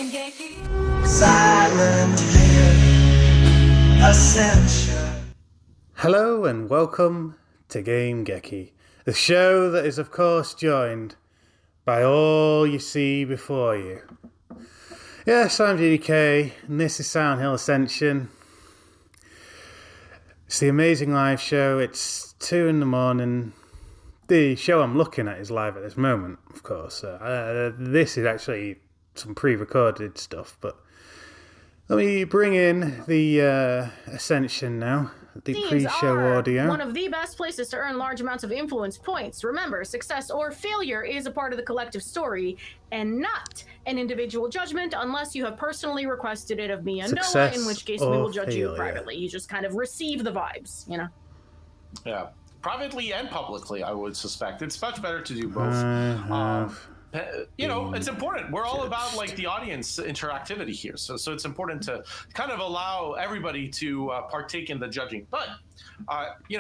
Game-Geki. Silent Hill. Ascension. Hello and welcome to Game-Geki, the show that is of course joined by all you see before you. Yes, I'm DDK and this is Silent Hill Ascension. It's the amazing live show. It's 2 a.m. The show I'm looking at is live at this moment, of course. This is actually some pre-recorded stuff, but let me bring in the Ascension now. The pre-show audio. One of the best places to earn large amounts of influence points. Remember, success or failure is a part of the collective story and not an individual judgment unless you have personally requested it of me and Noah, in which case we will judge you privately. You just kind of receive the vibes, you know? Yeah. Privately and publicly, I would suspect. It's much better to do both. It's important. We're all about like the audience interactivity here, so it's important to kind of allow everybody to partake in the judging. But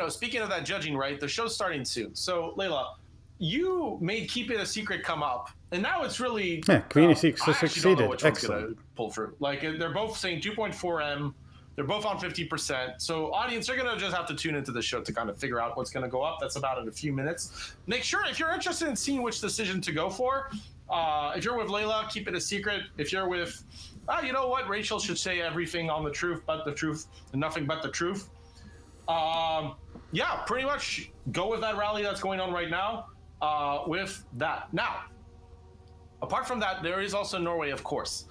speaking of that judging, right? The show's starting soon. So Layla, you made Keep It a Secret come up, and now it's really Community succeeded. Excellent. Pull through. Like they're both saying 2.4M. They're both on 50%. So audience, you're going to just have to tune into the show to kind of figure out what's going to go up. That's about in a few minutes. Make sure if you're interested in seeing which decision to go for, if you're with Layla, keep it a secret. If you're with, you know what, Rachel should say everything on the truth, but the truth, and nothing but the truth. Pretty much go with that rally that's going on right now with that. Now, apart from that, there is also Norway, of course.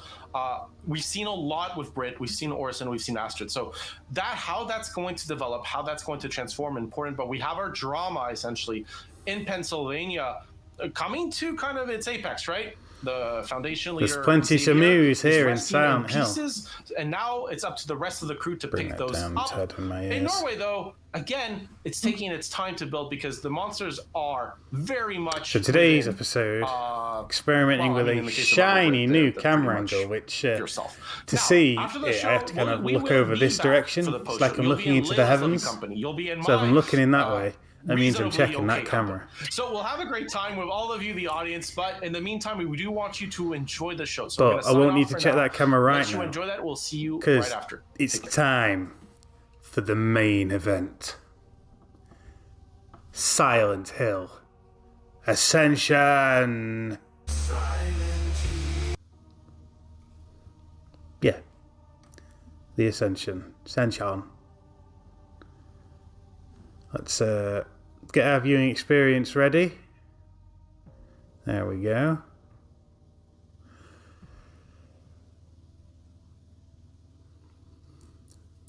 We've seen a lot with Brit, we've seen Orson, we've seen Astrid. So how that's going to develop, how that's going to transform, important. But we have our drama essentially in Pennsylvania coming to kind of its apex, right? The Foundation leader. There's plenty to move here in Silent Hill. And now it's up to the rest of the crew to pick those up. In Norway, though, again, it's taking its time to build because the monsters are very much. So today's episode, experimenting with a shiny new camera angle, which to see it, I have to kind of look over this direction. It's like I'm looking into the heavens. So if I'm looking in that way, that means I'm checking that camera. So we'll have a great time with all of you, the audience. But in the meantime, we do want you to enjoy the show. So but I won't need to check that camera right now. Let you enjoy that. We'll see you right after. It's time for the main event. Silent Hill Ascension. Yeah. The Ascension. Let's get our viewing experience ready. There we go.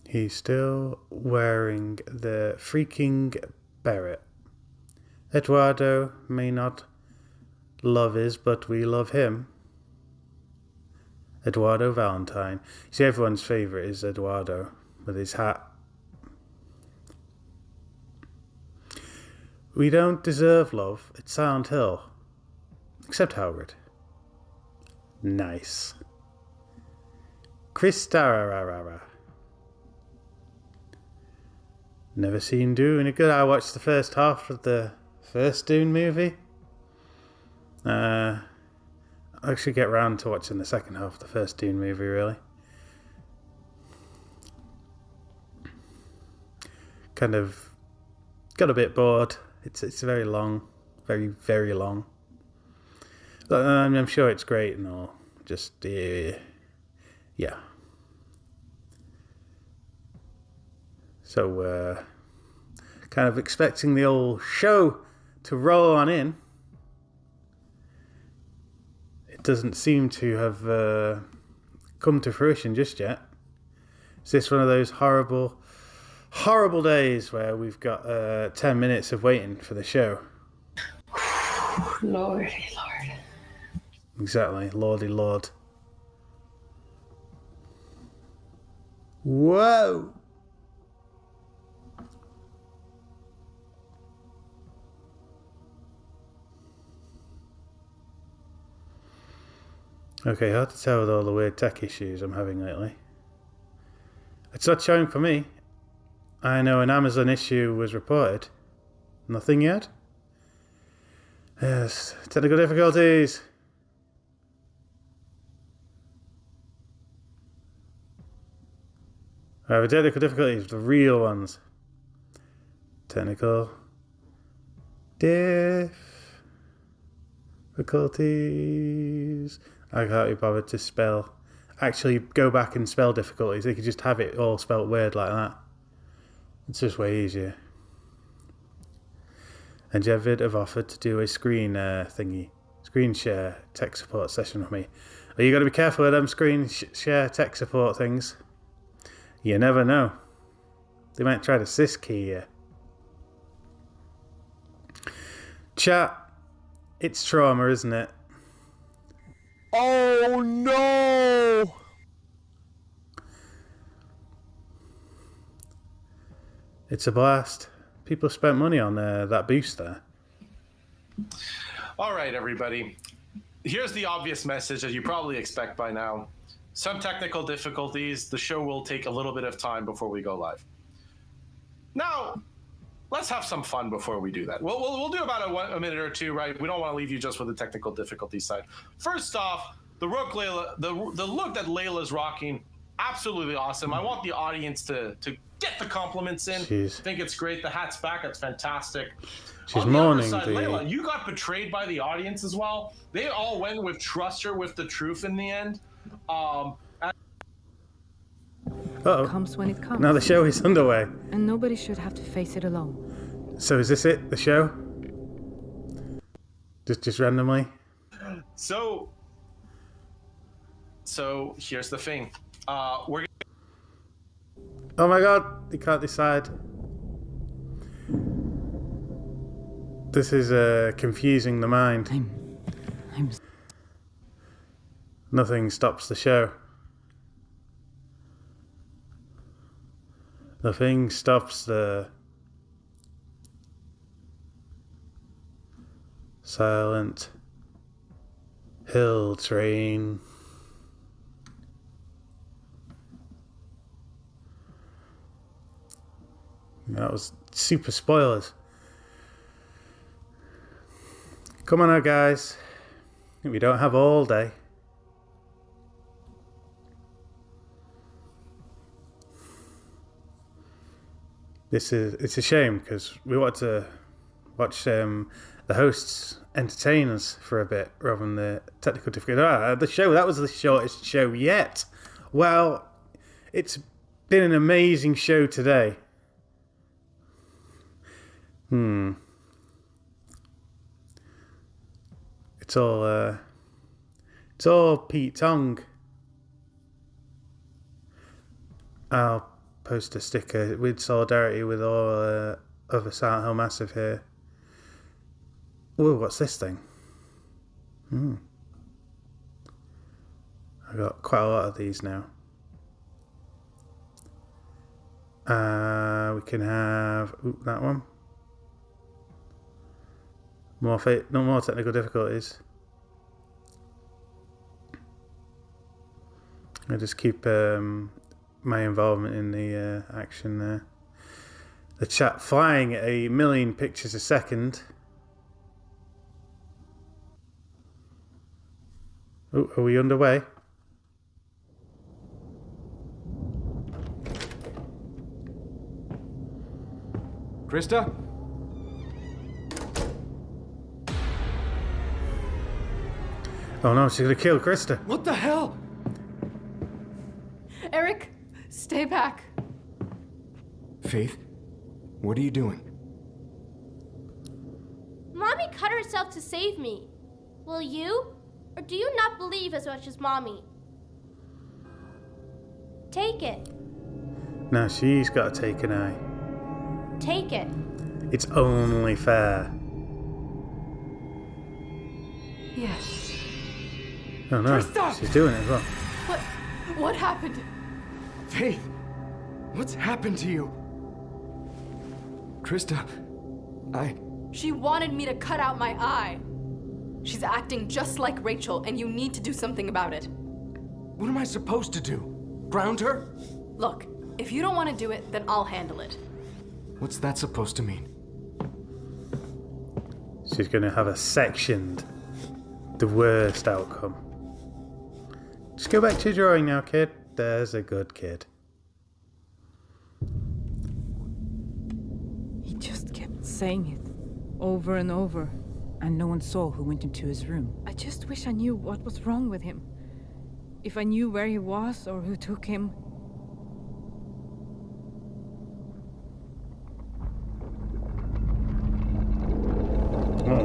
He's still wearing the freaking beret. Eduardo may not love us, but we love him. Eduardo Valentine. You see, everyone's favourite is Eduardo with his hat. We don't deserve love. It's Silent Hill. Except Howard. Nice. Chris Dararara. Never seen Dune. Any good? I watched the first half of the first Dune movie. I actually get round to watching the second half of the first Dune movie, really. Kind of got a bit bored. It's very long. Very, very long. But, I'm sure it's great and all. Just, yeah. So, kind of expecting the old show to roll on in. It doesn't seem to have come to fruition just yet. Is this one of those horrible days where we've got 10 minutes of waiting for the show? Lordy Lord. Exactly, Lordy Lord. Whoa! Okay, hard to tell with all the weird tech issues I'm having lately. It's not showing for me. I know an Amazon issue was reported. Nothing yet? Yes, technical difficulties. Right, the technical difficulties, the real ones. Technical difficulties. I can't be bothered to spell. Actually, go back and spell difficulties. They could just have it all spelled weird like that. It's just way easier. And Jevid have offered to do a screen share tech support session with me. Are you got to be careful with them screen share tech support things? You never know. They might try to sys key you. Chat, it's trauma, isn't it? Oh no! It's a blast. People spent money on that boost there. All right, everybody. Here's the obvious message that you probably expect by now. Some technical difficulties. The show will take a little bit of time before we go live. Now, let's have some fun before we do that. We'll do about a minute or two, right? We don't want to leave you just with the technical difficulty side. First off, the look that Layla's rocking, absolutely awesome. I want the audience to get the compliments in. Jeez. I think it's great. The hat's back. It's fantastic. She's On the mourning. other side, Layla, you got betrayed by the audience as well. They all went with trust her with the truth in the end. Uh-oh. Comes when it comes. Now the show is underway. And nobody should have to face it alone. So is this it? The show? Just randomly? So here's the thing. We're Oh my god, you can't decide. This is confusing the mind. I'm Nothing stops the show. Nothing stops the Silent Hill train. That was super spoilers. Come on now, guys. We don't have all day. It's a shame because we want to watch the hosts entertain us for a bit rather than the technical difficulty. That was the shortest show yet. Well, it's been an amazing show today. It's all Pete Tong. I'll post a sticker with solidarity with all other Silent Hill Massive here. Ooh, what's this thing? I got quite a lot of these now. We can have that one. No more technical difficulties. I just keep my involvement in the action there. The chat flying at 1 million pictures a second. Oh, are we underway? Krista? Oh no, she's gonna kill Krista. What the hell? Eric, stay back. Faith, what are you doing? Mommy cut herself to save me. Will you? Or do you not believe as much as Mommy? Take it. No, she's got to take an eye. Take it. It's only fair. Yes. Oh no, Krista! she's doing it as well. What happened? Faith, what's happened to you? Krista, She wanted me to cut out my eye. She's acting just like Rachel, and you need to do something about it. what am I supposed to do? Ground her? Look, if you don't want to do it, then I'll handle it. What's that supposed to mean? She's gonna have a sectioned. The worst outcome. Just go back to your drawing now, kid. There's a good kid. saying it over and over, and no one saw who went into his room. I just wish I knew what was wrong with him. If I knew where he was or who took him. Oh.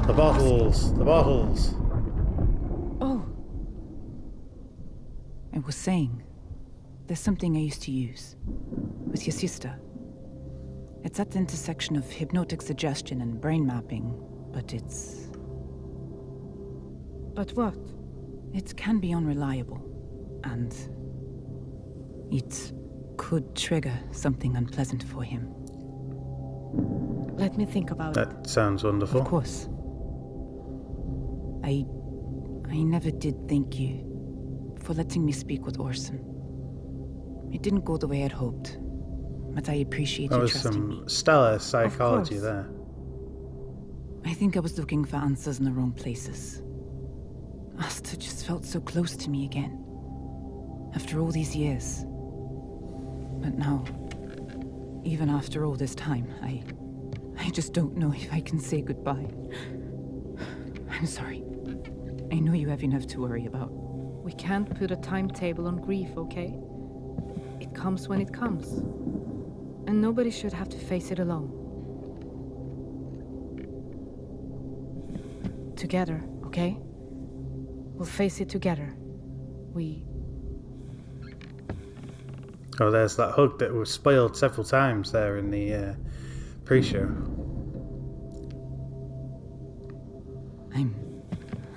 The bottles! The bottles! Oh. I was saying, there's something I used to use with your sister. It's at the intersection of hypnotic suggestion and brain mapping, but it's... But what? It can be unreliable, and it could trigger something unpleasant for him. Let me think about it. That sounds wonderful. Of course. I never did thank you for letting me speak with Orson. It didn't go the way I'd hoped, but I appreciate you trusting me. That was some stellar psychology Of course. there. I think I was looking for answers in the wrong places. Asta just felt so close to me again, after all these years. But now, even after all this time, I just don't know if I can say goodbye. I'm sorry. I know you have enough to worry about. We can't put a timetable on grief, okay? It comes when it comes. And nobody should have to face it alone. Together, okay? We'll face it together. Oh, there's that hug that was spoiled several times there in the pre-show.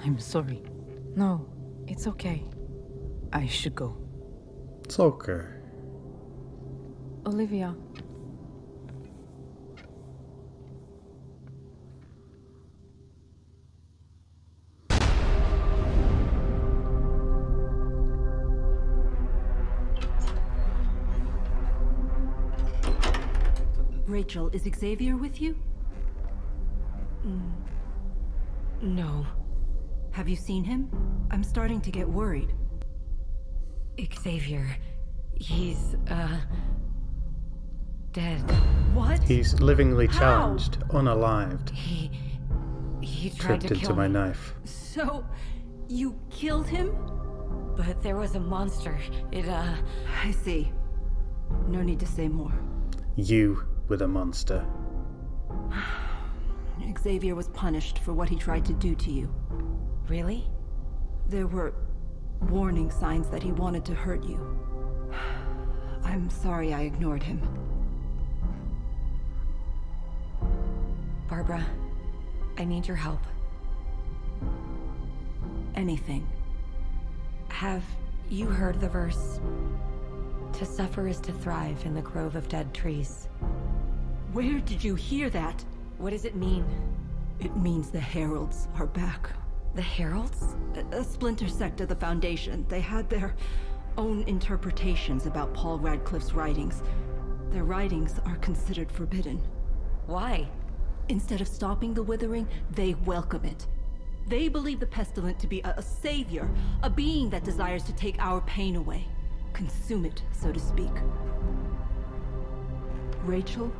I'm sorry. No, it's okay. I should go. It's okay. Olivia. Rachel, is Xavier with you? No. Have you seen him? I'm starting to get worried. Xavier, he's, dead. What? He's livingly How? challenged, unalived. He tried Tripped to into kill my me. knife. So, you killed him? But there was a monster. I see. No need to say more. You were the monster. Xavier was punished for what he tried to do to you. Really? There were warning signs that he wanted to hurt you. I'm sorry I ignored him. Barbara, I need your help. Anything. Have you heard the verse? To suffer is to thrive in the grove of dead trees. Where did you hear that? What does it mean? It means the Heralds are back. The Heralds? A splinter sect of the Foundation. They had their own interpretations about Paul Radcliffe's writings. Their writings are considered forbidden. Why? Instead of stopping the withering, they welcome it. They believe the pestilent to be a savior, a being that desires to take our pain away. Consume it, so to speak. Rachel,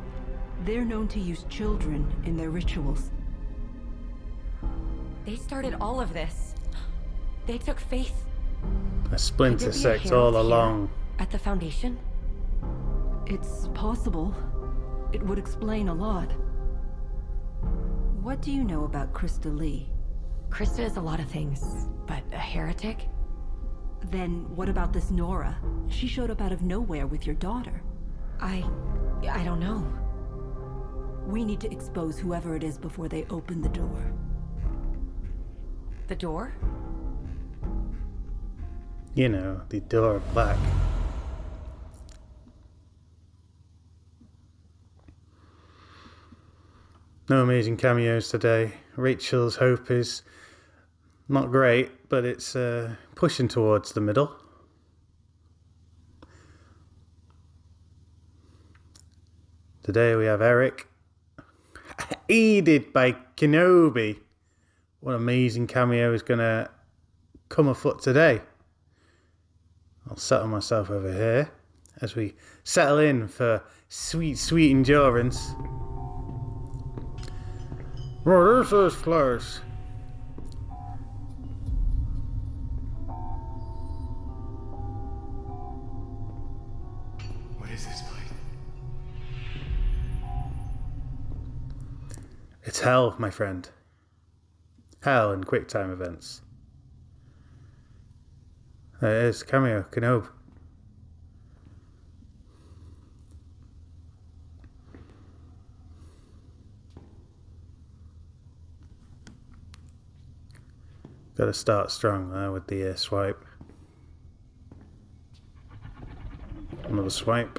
they're known to use children in their rituals. They started all of this. They took faith. A splinter Could there be a sect herald all here along. at the Foundation? It's possible. It would explain a lot. What do you know about Krista Lee? Krista is a lot of things, but a heretic? Then what about this Nora? She showed up out of nowhere with your daughter. I don't know. We need to expose whoever it is before they open the door. The door? You know, the door of black. No amazing cameos today. Rachel's hope is not great, but it's pushing towards the middle. Today we have Eric, aided by Kenobi. What amazing cameo is going to come afoot today? I'll settle myself over here as we settle in for sweet, sweet endurance. Oh, this is close. What is this place? It's hell, my friend. Hell in quick time events. There it is, cameo, Kenobi. Got to start strong there with the swipe. Another swipe.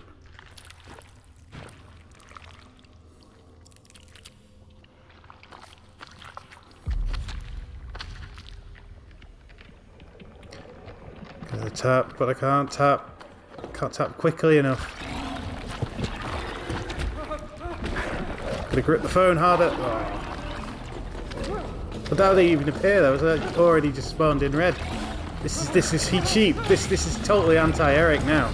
Got to tap, but I can't tap. Can't tap quickly enough. Gotta grip the phone harder. Oh. But how did they even appear? That was already just spawned in red. This is he cheap. This is totally anti-Eric now.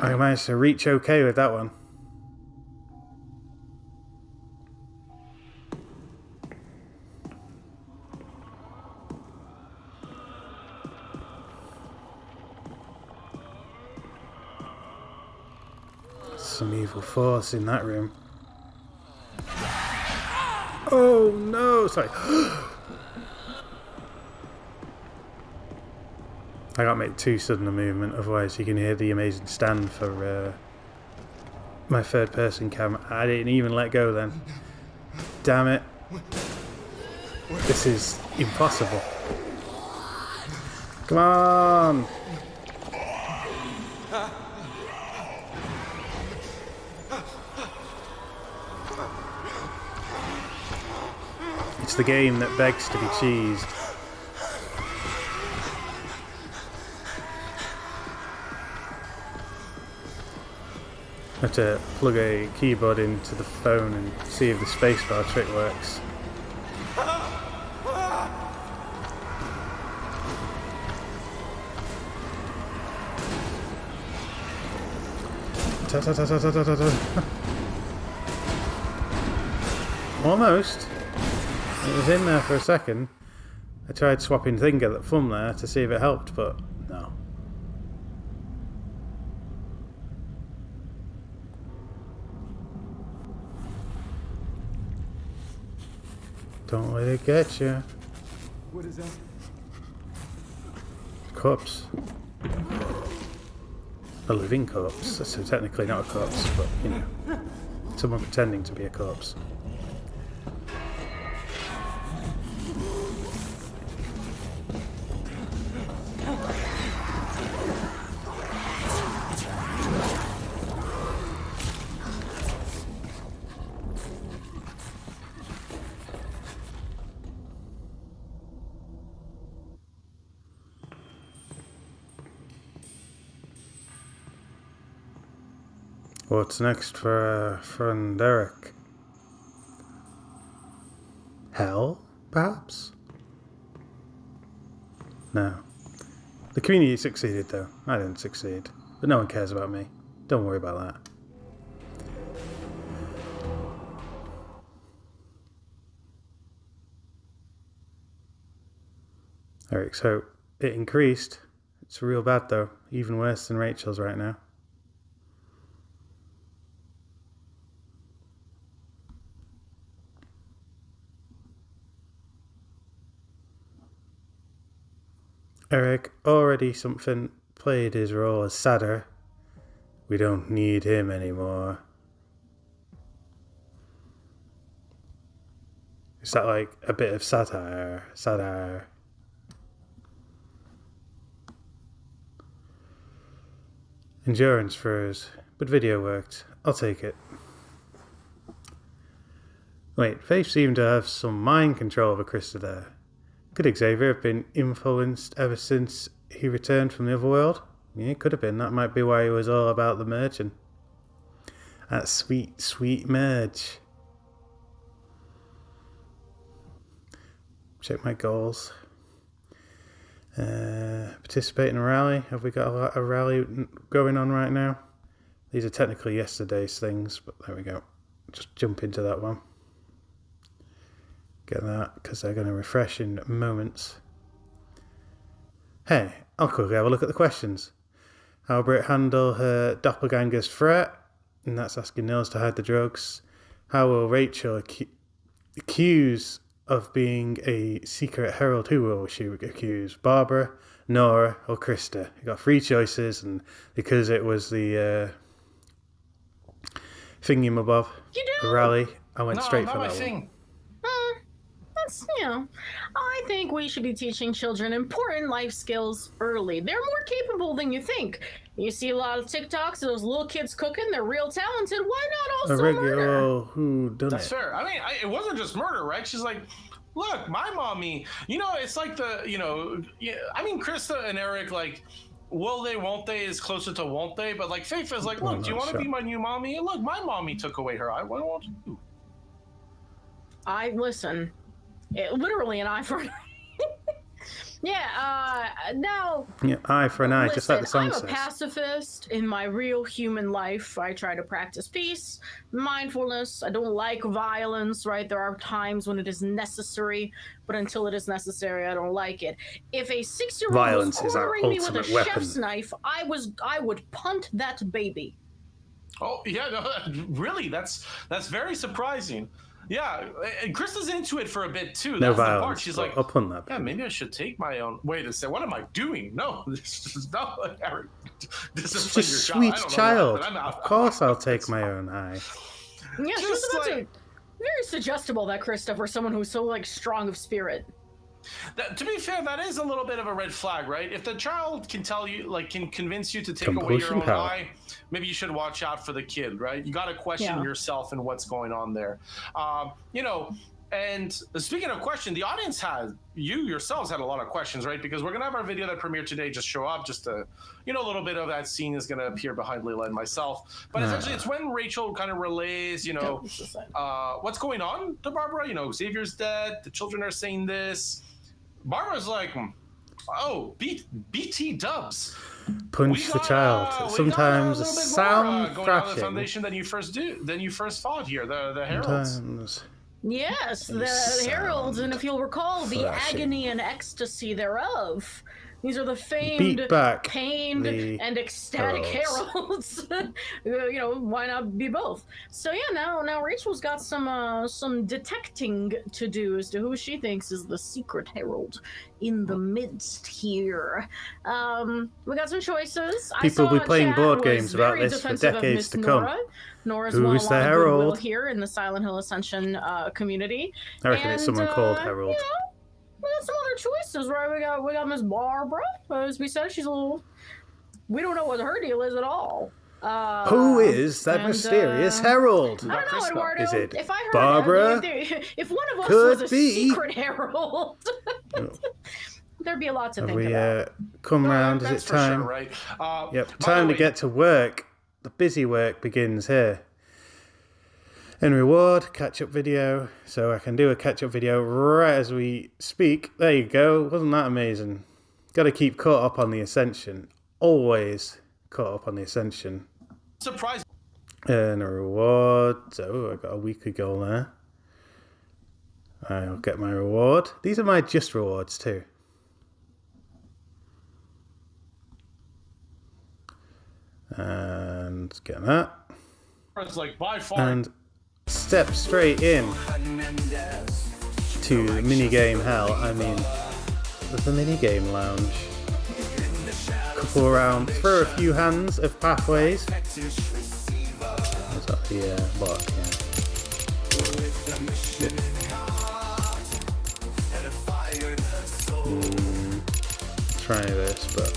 I managed to reach okay with that one. Some evil force in that room. Oh no! Sorry. I can't make too sudden a movement, otherwise you can hear the amazing stand for my third person camera. I didn't even let go then. Damn it. This is impossible. Come on! It's the game that begs to be cheesed. I have to plug a keyboard into the phone and see if the spacebar trick works. Almost. It was in there for a second. I tried swapping finger from there to see if it helped, but no. Don't let it get you. What is that? Corpse. A living corpse. So technically not a corpse, but you know, someone pretending to be a corpse. What's next for friend Eric? Hell, perhaps? No. The community succeeded though. I didn't succeed. But no one cares about me. Don't worry about that. Eric's hope. It increased. It's real bad though. Even worse than Rachel's right now. Eric already something played his role as sadder. We don't need him anymore. Is that like a bit of satire? Satire. Endurance froze, but video worked. I'll take it. Wait, Faith seemed to have some mind control over Krista there. Could Xavier have been influenced ever since he returned from the other world? Yeah, it could have been. That might be why he was all about the merging. That sweet, sweet merge. Check my goals. Participate in a rally. Have we got a rally going on right now? These are technically yesterday's things, but there we go. Just jump into that one. Get that, because they're going to refresh in moments. Hey, I'll quickly have a look at the questions. How will Brit handle her doppelganger's threat? And that's asking Nils to hide the drugs. How will Rachel accuse of being a secret herald? Who will she accuse? Barbara, Nora, or Krista? You got 3 choices, and because it was the thingamabob, the rally, I went straight for that one. That's, I think we should be teaching children important life skills early. They're more capable than you think. You see a lot of TikToks of those little kids cooking. They're real talented. Why not also murder? Who done That's it? fair. I mean, it wasn't just murder, right? She's like, look, my mommy, it's like I mean, Krista and Eric, like, will they, won't they is closer to won't they, but like Faith is like, look, do you want to be my new mommy? Look, my mommy took away her eye. What won't you? Listen, literally an eye for an eye. Now. Yeah, eye for an eye, just like the song I'm says. a pacifist in my real human life. I try to practice peace, mindfulness. I don't like violence, right? There are times when it is necessary, but until it is necessary, I don't like it. If a 6-year-old was cornering me with a chef's knife, I would punt that baby. Oh yeah, no, really, that's very surprising. Yeah, and Krista's into it for a bit too. No That's violence. the part. She's like, I'll punt that. yeah, maybe I should take my own. Wait a second, what am I doing? No, this is not like Eric. It's just a sweet child. Of course, I'll take my own eye. Yeah, she was about to. Very suggestible, that Krista, for someone who's so like strong of spirit. To be fair, that is a little bit of a red flag, right? If the child can tell you, like, can convince you to take away your own eye, maybe you should watch out for the kid, right? You got to question yourself and what's going on there. And speaking of question, the audience you yourselves had a lot of questions, right? Because we're going to have our video that premiered today just show up, just to, a little bit of that scene is going to appear behind Layla and myself. But essentially, it's when Rachel kind of relays, what's going on to Barbara. Xavier's dead. The children are saying this. Barbara's like, oh, BT dubs. Punch the child. Sometimes a sound going on the foundation than you first fought here, the heralds. Sometimes. Yes, the heralds, and if you'll recall, the agony and ecstasy thereof. These are the famed, pained, and ecstatic heralds. Why not be both? So yeah, now Rachel's got some detecting to do as to who she thinks is the secret herald in the midst here. We got some choices. People will be playing board games about this for decades to come. Who's the herald here in the Silent Hill Ascension community? I reckon it's someone called Herald. We got some other choices, right? We got Miss Barbara. As we said, she's a little. We don't know what her deal is at all. Who is that mysterious herald? I don't know, Eduardo. Is it if I heard Barbara? If one of us was a secret herald, there'd be a lot to think about. Come round? Is it time? Sure, right? Yep, time to get to work. The busy work begins here. In reward, catch-up video. So I can do a catch-up video right as we speak. There you go. Wasn't that amazing? Got to keep caught up on the Ascension. Always caught up on the Ascension. Surprise. And a reward. So I got a weekly goal there. I'll get my reward. These are my just rewards too. And get that. It's like by far. And step straight in to the minigame hell. I mean, the minigame lounge. Couple around, throw a few hands of pathways. What's that? The block, Try this, but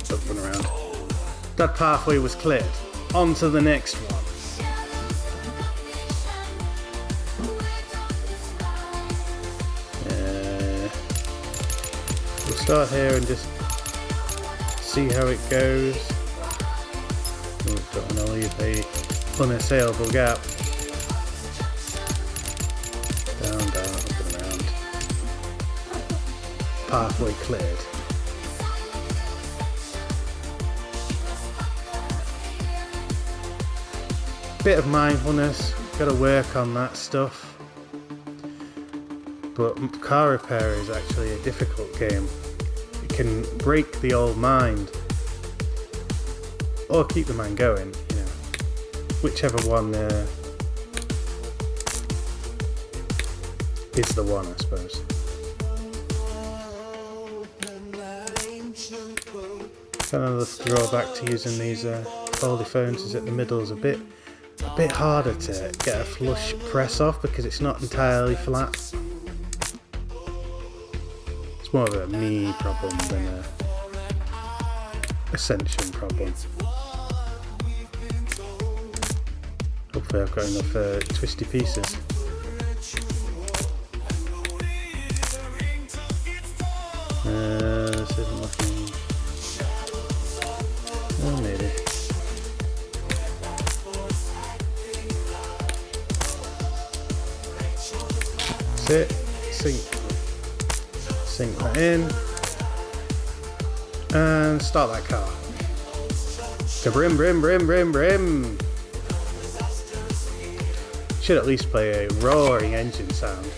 jumping around. That pathway was cleared. On to the next one. We'll start here and just see how it goes. Don't want to leave a unassailable gap. Down, up and around. Pathway cleared. bit of mindfulness, got to work on that stuff. But car repair is actually a difficult game. It can break the old mind, or keep the mind going, you know, whichever one is the one, I suppose. Another drawback to using these foldy phones is that the middle is a bit harder to get a flush press off because it's not entirely flat. It's more of a me problem than a Ascension problem. Hopefully I've got enough twisty pieces. This isn't looking... Oh, maybe. That's it. Sink that in. And start that car. Brim, brim, brim, brim, brim. Should at least play a roaring engine sound.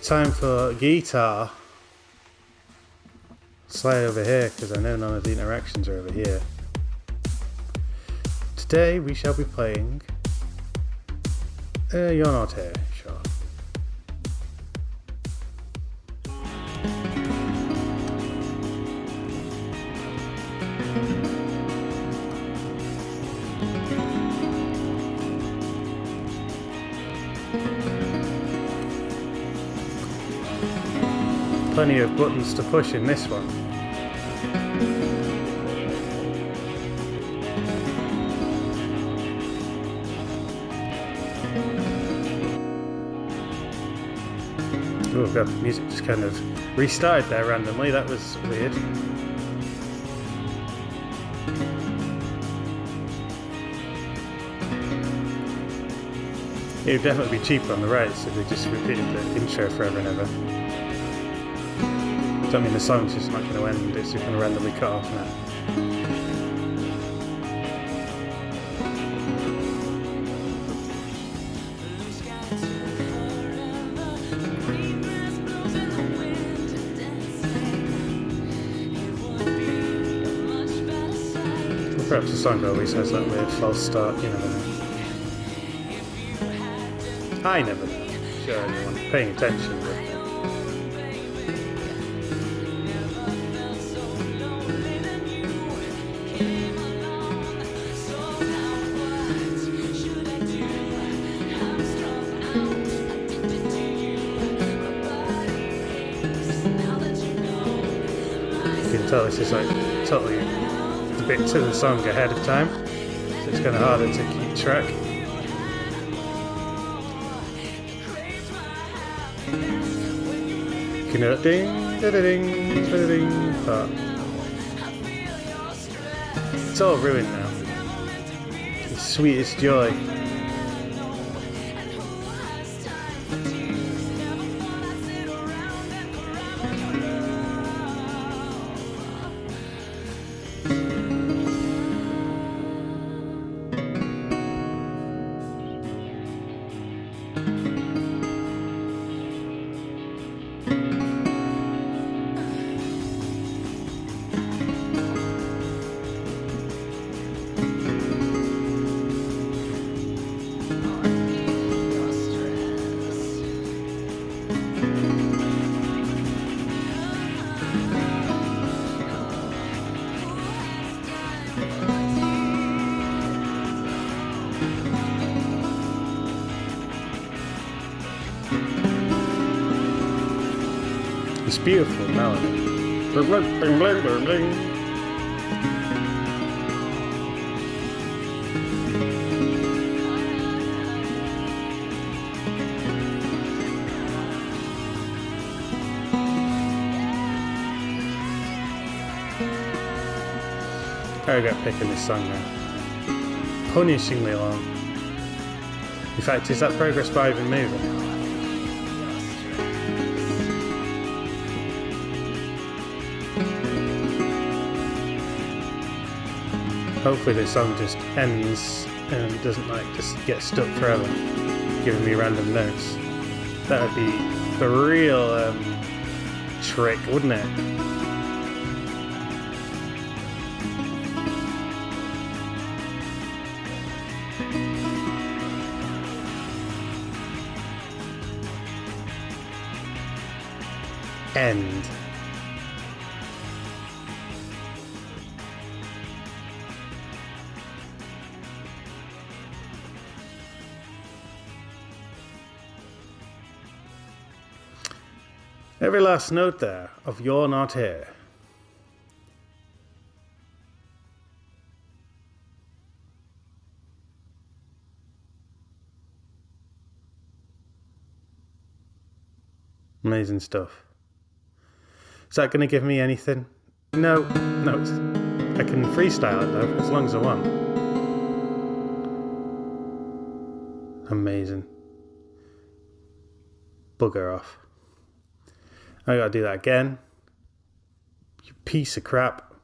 Time for guitar. Slide over here because I know none of the interactions are over here. Today we shall be playing You're Not Here, sure. Plenty of buttons to push in this one. Oh god, the music just kind of restarted there randomly, that was weird. It would definitely be cheaper on the rights if they just repeated the intro forever and ever. Does that mean the song's just not going to end, it's just going to randomly cut off now? Well, perhaps the song always has that weird false start, you never know. I never know. I'm sure anyone paying attention would. You can tell this is like totally a bit to the song ahead of time, so it's kind of harder to keep track. You know, ding, da ding, da ding, but it's all ruined now. The sweetest joy. It's beautiful melody. I got picking this song now. Punishingly long. In fact, is that progress bar even moving? Hopefully the song just ends and doesn't like just get stuck forever, giving me random notes. That would be the real trick, wouldn't it? End. Every last note there of "You're Not Here." Amazing stuff. Is that going to give me anything? No, I can freestyle it though, as long as I want. Amazing. Bugger off. I gotta do that again. You piece of crap.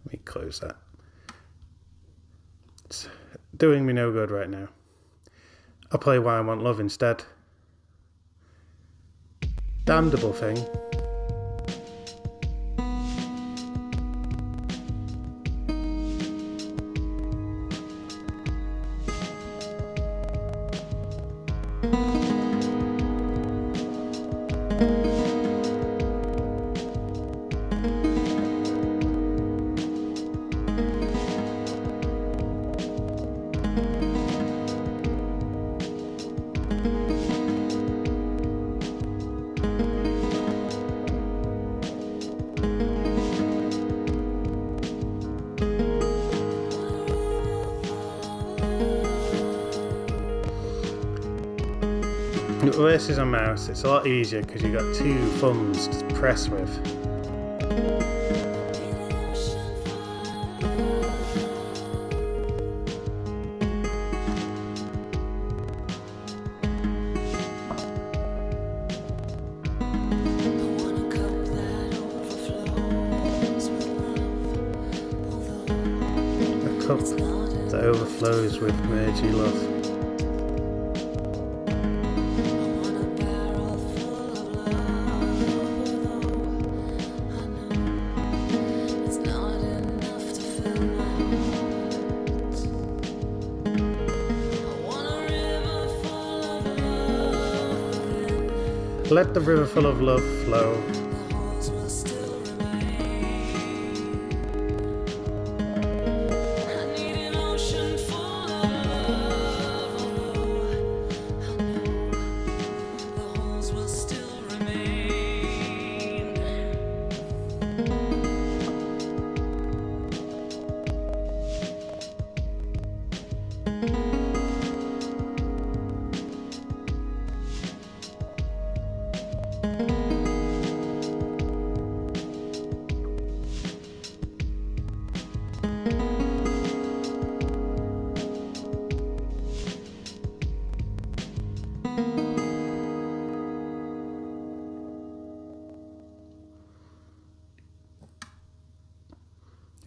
Let me close that. It's doing me no good right now. I'll play Why I Want Love instead. Damnable thing. This is a mouse. It's a lot easier because you've got two thumbs to press with. A cup that overflows with mergy love. Let the river full of love flow.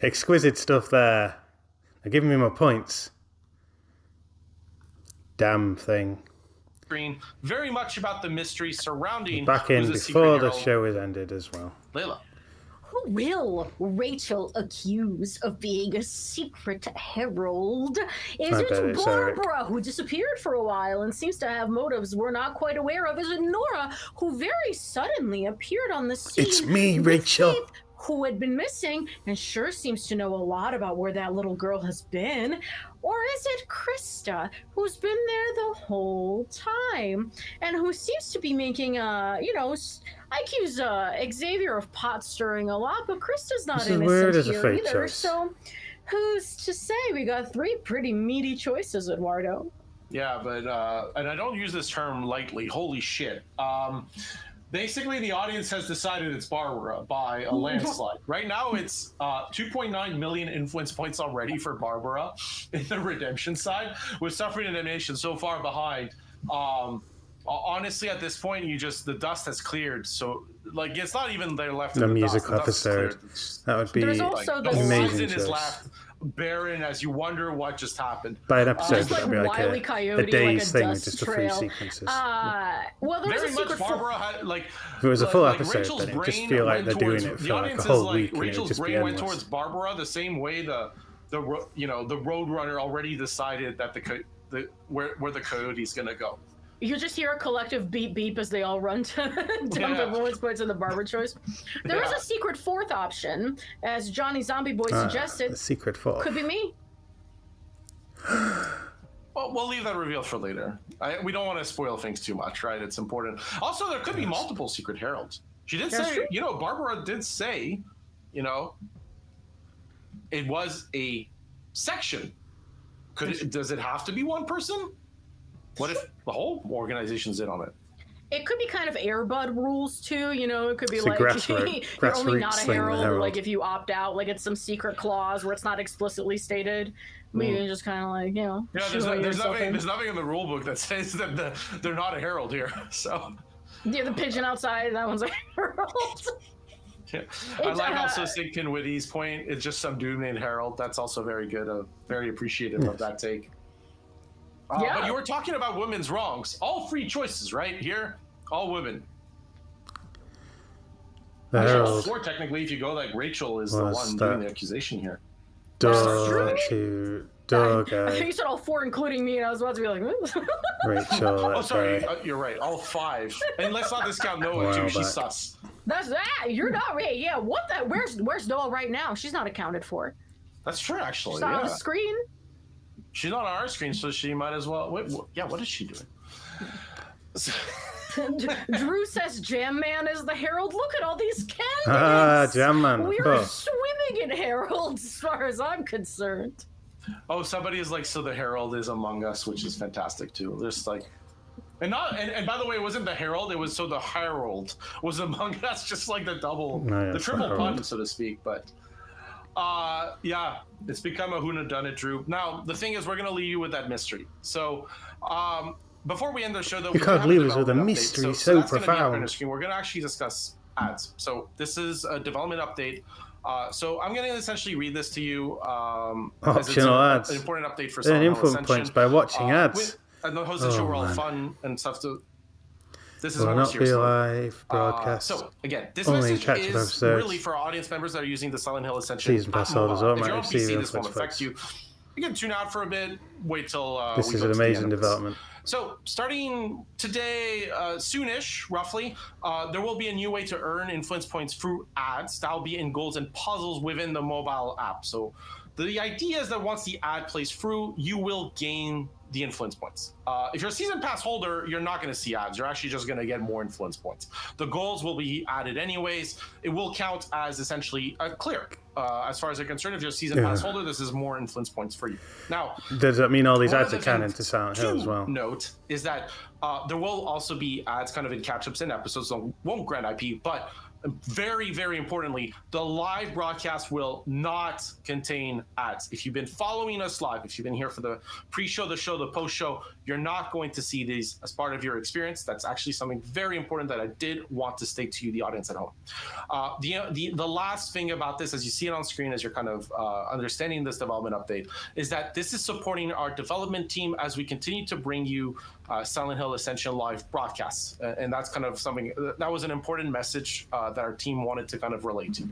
Exquisite stuff there. They're giving me my points. Damn thing. Very much about the mystery surrounding. Back in before the show is ended as well. Layla. Who will Rachel accuse of being a secret herald? Is it Barbara, who disappeared for a while and seems to have motives we're not quite aware of? Is it Nora, who very suddenly appeared on the scene? It's me, Rachel. Keith, who had been missing and sure seems to know a lot about where that little girl has been? Or is it Krista, who's been there the whole time and who seems to be making, I accuse Xavier of pot stirring a lot, but Krista's not innocent here either. Choice. So who's to say? We got three pretty meaty choices, Eduardo. Yeah, but, and I don't use this term lightly, holy shit. Basically, the audience has decided it's Barbara by a landslide. Right now, it's 2.9 million influence points already for Barbara in the redemption side, with Suffering and Damnation so far behind. Honestly, at this point, the dust has cleared. So like it's not even they're left in The the music dust. The dust is clear. episode. That would be There's also The the amazing horizon is choice. left barren as you wonder what just happened. By an episode, Just like that'd be like Wile E. a Coyote, day's like a thing with dust just the trail. 3 sequences. Well, there's Very a much secret. Barbara had like. If it was a full like episode, Rachel's then it'd just brain feel like went they're doing towards- it the for like a audience whole is like, week and it would Rachel's just be brain went endless. towards Barbara the same way the Roadrunner already decided that where the coyote's gonna go. You just hear a collective beep beep as they all run to dump everyone's points in the barber choice. There is a secret fourth option, as Johnny Zombie Boy suggested. The secret fourth. Could be me. Well, we'll leave that reveal for later. We don't want to spoil things too much, right? It's important. Also, there could be multiple secret heralds. She did That's say, true. Barbara did say, it was a section. Does it have to be one person? What if the whole organization's in on it? It could be kind of Airbud rules too, It could be It's a like you're only not a grassroots thing, the herald, herald. like if you opt out, like it's some secret clause where it's not explicitly stated. But you can just kind of like, Yeah, shoehorn yourself in. there's nothing in the rule book that says that they're not a herald here. So Yeah, the pigeon outside, that one's a herald. yeah. I like also Sid Kinwitty's point. It's just some dude named Harold. That's also very good. Very appreciative of that take. But you were talking about women's wrongs. All free choices, right? Here, all women. The Actually, all herald. four, technically, if you go like Rachel is the Was one that- doing the accusation here. Door I think guy. you said all four, including me, and I was about to be like, Rachel. Oh, that sorry. guy. You're right. All five. And let's not discount Noah, Wow, too. She's back. sus. that's that. You're not right. Yeah, what the? Where's Noah right now? She's not accounted for. That's true, actually. She's not on Yeah. the screen. She's not on our screen, so she might as well. Wait, what is she doing? Drew says Jam Man is the herald. Look at all these candidates. Jam Man, of We're course. swimming in heralds, as far as I'm concerned. Oh, somebody is like, so the Herald is among us, which is fantastic too. There's like, and by the way, it wasn't the Herald, it was so the Herald was among us, just like the double, No, the it's triple the pun, Herald. so to speak. But yeah, it's become a whodunit done it, Drew. Now the thing is, we're gonna leave you with that mystery. So before we end the show, though, You can't have leave us with a development update. mystery so that's gonna be up on profound. the screen. We're gonna actually discuss ads. So this is a development update. So I'm going to essentially read this to you. As it's Optional ads. An important update for Earn Silent Hill influence Ascension. points by watching ads. And the host of the show Oh, were all man. fun and stuff. So this is Will more not be serious. live broadcast. So again, this Only message interactive is episodes. really for our audience members that are using the Silent Hill Ascension Season pass app holders mobile. all If you're might on receive PC, this won't influence affect you. You can tune out for a bit. Wait till This we is go an to the end amazing of this. development. So, starting today, soonish, roughly, there will be a new way to earn influence points through ads. That'll be in goals and puzzles within the mobile app. So, the idea is that once the ad plays through, you will gain the influence points. If you're a season pass holder, you're not going to see ads. You're actually just going to get more influence points. The goals will be added anyways. It will count as essentially a clear. As far as they're concerned, if you're a season pass holder, this is more influence points for you. Now, Does that mean all these one ads of are the canon things to Silent Hill as well? Note is that there will also be ads kind of in catch-ups in episodes, so won't grant IP, but very, very importantly, the live broadcast will not contain ads. If you've been following us live, if you've been here for the pre-show, the show, the post-show, you're not going to see these as part of your experience. That's actually something very important that I did want to state to you, the audience at home. The last thing about this, as you see it on screen, as you're kind of understanding this development update, is that this is supporting our development team as we continue to bring you Silent Hill Ascension live broadcasts. And that's kind of something that was an important message that our team wanted to kind of relate to.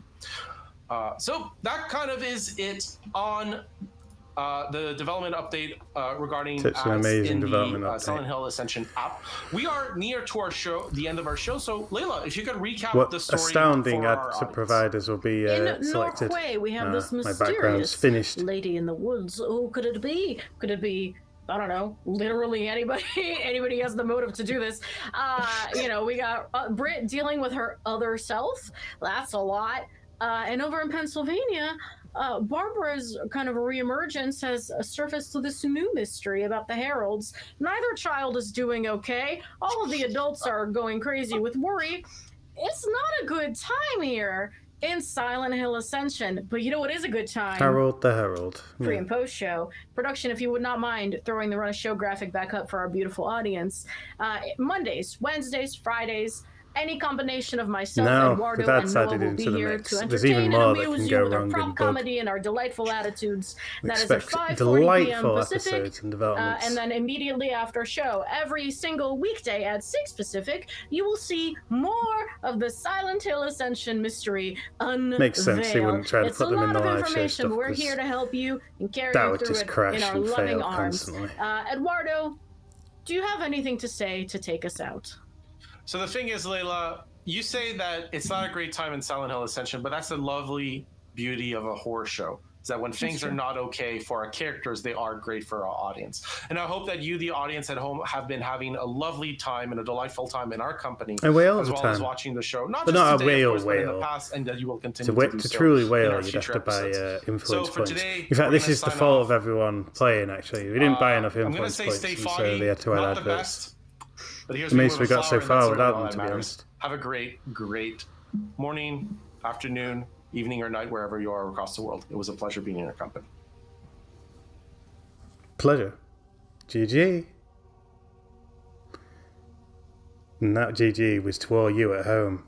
So that kind of is it on the development update regarding It's an amazing in development the update. Silent Hill Ascension app. We are near to our show, the end of our show. So Layla, if you could recap What the story astounding for ad our to audience. providers will be In selected. Norway, we have this my mysterious background's finished. lady in the woods. Who could it be? Could it be? I don't know. Literally anybody. Anybody has the motive to do this. We got Britt dealing with her other self. That's a lot. And over in Pennsylvania, Barbara's kind of reemergence has surfaced to this new mystery about the heralds. Neither child is doing okay. All of the adults are going crazy with worry. It's not a good time here in Silent Hill Ascension. But you know what is a good time? Harold the Herald. Pre Yeah. and post show production. If you would not mind throwing the run of show graphic back up for our beautiful audience, Mondays, Wednesdays, Fridays, Any combination of myself, No, Eduardo, but that's and Noah added will into be the here mix. to There's even entertain more and that can amuse go you with our wrong in prop Bug. comedy and our delightful attitudes. That is at Expect 5:40 p.m. delightful Pacific, episodes and developments. and then immediately after show, every single weekday at 6 Pacific, you will see more of the Silent Hill Ascension mystery unveiled. Makes sense. He wouldn't try to It's put a them in lot the of live show information, stuff but we're 'cause here to help you and carry that you would through just it crash in our and loving fail arms. constantly. Eduardo, do you have anything to say to take us out? So the thing is, Layla, you say that it's not a great time in Silent Hill Ascension, but that's the lovely beauty of a horror show. Is that when things are not okay for our characters, they are great for our audience. And I hope that you, the audience at home, have been having a lovely time and a delightful time in our company, A whale as of well time. as watching the show. Not But just not a today, of course, but in whale. the past, and that you will continue To, do to so truly in whale, our you'd future have to buy episodes. influence So for points. today, In fact, we're this gonna is the sign fault off. of everyone playing, actually. We didn't buy enough I'm going to influence say points, stay and so foggy, they had to add not the adverts. best. But here's Amazed me we with a got so flower, and far that's without all them, that to be matters. honest. Have a great morning, afternoon, evening, or night, wherever you are across the world. It was a pleasure being in your company. Pleasure. GG. And that GG was to all you at home.